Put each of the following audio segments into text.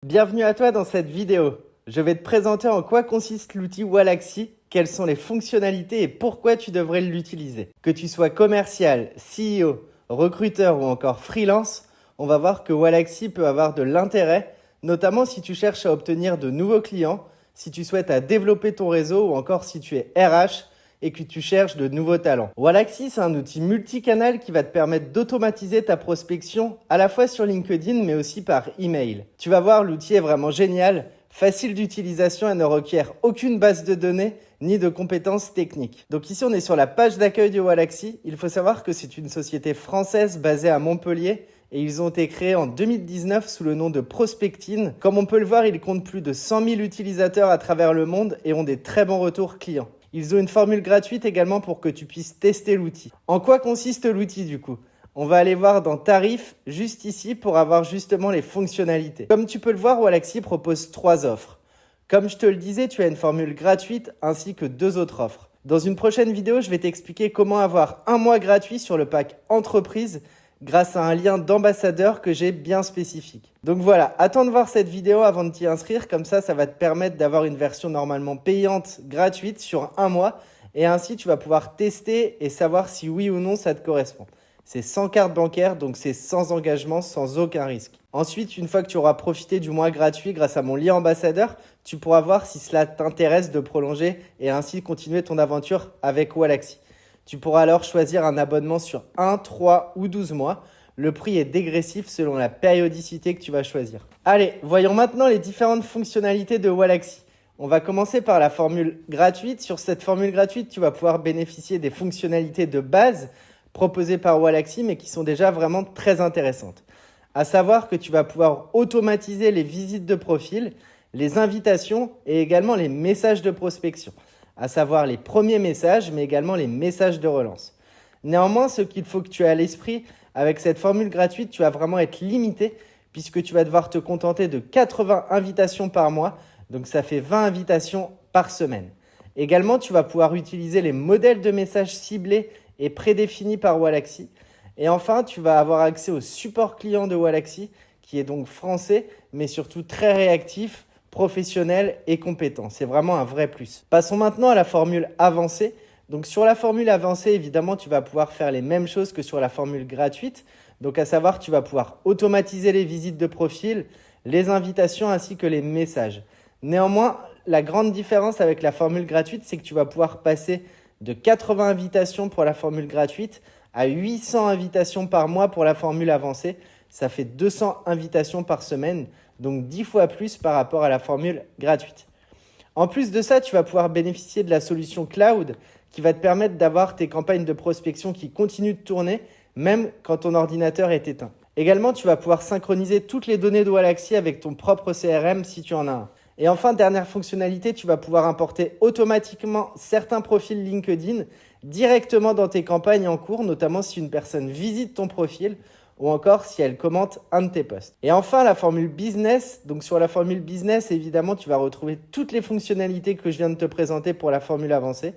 Bienvenue à toi dans cette vidéo. Je vais te présenter en quoi consiste l'outil Wallaxy, quelles sont les fonctionnalités et pourquoi tu devrais l'utiliser. Que tu sois commercial, CEO, recruteur ou encore freelance, on va voir que Wallaxy peut avoir de l'intérêt, notamment si tu cherches à obtenir de nouveaux clients, si tu souhaites à développer ton réseau ou encore si tu es RH et que tu cherches de nouveaux talents. Wallaxy, c'est un outil multicanal qui va te permettre d'automatiser ta prospection à la fois sur LinkedIn mais aussi par email. Tu vas voir, l'outil est vraiment génial, facile d'utilisation et ne requiert aucune base de données ni de compétences techniques. Donc ici, on est sur la page d'accueil de Wallaxy. Il faut savoir que c'est une société française basée à Montpellier et ils ont été créés en 2019 sous le nom de Prospectine. Comme on peut le voir, ils comptent plus de 100 000 utilisateurs à travers le monde et ont des très bons retours clients. Ils ont une formule gratuite également pour que tu puisses tester l'outil. En quoi consiste l'outil du coup ? On va aller voir dans Tarifs, juste ici, pour avoir justement les fonctionnalités. Comme tu peux le voir, Wallaxy propose 3 offres. Comme je te le disais, tu as une formule gratuite ainsi que 2 autres offres. Dans une prochaine vidéo, je vais t'expliquer comment avoir 1 mois gratuit sur le pack Entreprise grâce à un lien d'ambassadeur que j'ai bien spécifique. Donc voilà, attends de voir cette vidéo avant de t'y inscrire, comme ça va te permettre d'avoir une version normalement payante gratuite sur 1 mois et ainsi tu vas pouvoir tester et savoir si oui ou non ça te correspond. C'est sans carte bancaire, donc c'est sans engagement, sans aucun risque. Ensuite, une fois que tu auras profité du mois gratuit grâce à mon lien ambassadeur, tu pourras voir si cela t'intéresse de prolonger et ainsi continuer ton aventure avec Wallaxy. Tu pourras alors choisir un abonnement sur 1, 3 ou 12 mois. Le prix est dégressif selon la périodicité que tu vas choisir. Allez, voyons maintenant les différentes fonctionnalités de Wallaxy. On va commencer par la formule gratuite. Sur cette formule gratuite, tu vas pouvoir bénéficier des fonctionnalités de base proposées par Wallaxy, mais qui sont déjà vraiment très intéressantes. À savoir que tu vas pouvoir automatiser les visites de profil, les invitations et également les messages de prospection. À savoir les premiers messages, mais également les messages de relance. Néanmoins, ce qu'il faut que tu aies à l'esprit, avec cette formule gratuite, tu vas vraiment être limité puisque tu vas devoir te contenter de 80 invitations par mois. Donc, ça fait 20 invitations par semaine. Également, tu vas pouvoir utiliser les modèles de messages ciblés et prédéfinis par Wallaxy. Et enfin, tu vas avoir accès au support client de Wallaxy, qui est donc français, mais surtout très réactif, professionnel et compétent. C'est vraiment un vrai plus. Passons maintenant à la formule avancée. Donc sur la formule avancée, évidemment, tu vas pouvoir faire les mêmes choses que sur la formule gratuite. Donc à savoir, tu vas pouvoir automatiser les visites de profil, les invitations ainsi que les messages. Néanmoins, la grande différence avec la formule gratuite, c'est que tu vas pouvoir passer de 80 invitations pour la formule gratuite à 800 invitations par mois pour la formule avancée. Ça fait 200 invitations par semaine, donc 10 fois plus par rapport à la formule gratuite. En plus de ça, tu vas pouvoir bénéficier de la solution cloud qui va te permettre d'avoir tes campagnes de prospection qui continuent de tourner même quand ton ordinateur est éteint. Également, tu vas pouvoir synchroniser toutes les données de Wallaxy avec ton propre CRM si tu en as un. Et enfin, dernière fonctionnalité, tu vas pouvoir importer automatiquement certains profils LinkedIn directement dans tes campagnes en cours, notamment si une personne visite ton profil ou encore si elle commente un de tes posts. Et enfin, la formule business. Donc sur la formule business, évidemment, tu vas retrouver toutes les fonctionnalités que je viens de te présenter pour la formule avancée.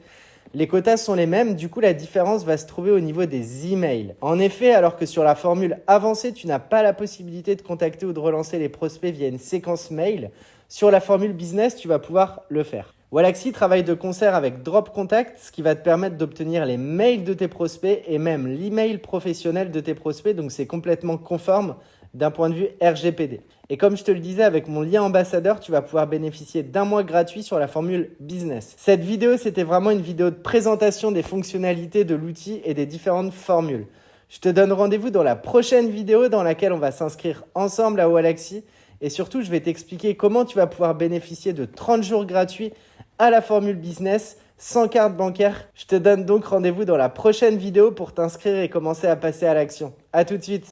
Les quotas sont les mêmes, du coup la différence va se trouver au niveau des emails. En effet, alors que sur la formule avancée, tu n'as pas la possibilité de contacter ou de relancer les prospects via une séquence mail, sur la formule business, tu vas pouvoir le faire. Wallaxy travaille de concert avec Drop Contact, ce qui va te permettre d'obtenir les mails de tes prospects et même l'email professionnel de tes prospects, donc c'est complètement conforme d'un point de vue RGPD. Et comme je te le disais, avec mon lien ambassadeur, tu vas pouvoir bénéficier d'un mois gratuit sur la formule business. Cette vidéo, c'était vraiment une vidéo de présentation des fonctionnalités de l'outil et des différentes formules. Je te donne rendez-vous dans la prochaine vidéo dans laquelle on va s'inscrire ensemble à Wallaxy. Et surtout, je vais t'expliquer comment tu vas pouvoir bénéficier de 30 jours gratuits à la formule business sans carte bancaire. Je te donne donc rendez-vous dans la prochaine vidéo pour t'inscrire et commencer à passer à l'action. À tout de suite.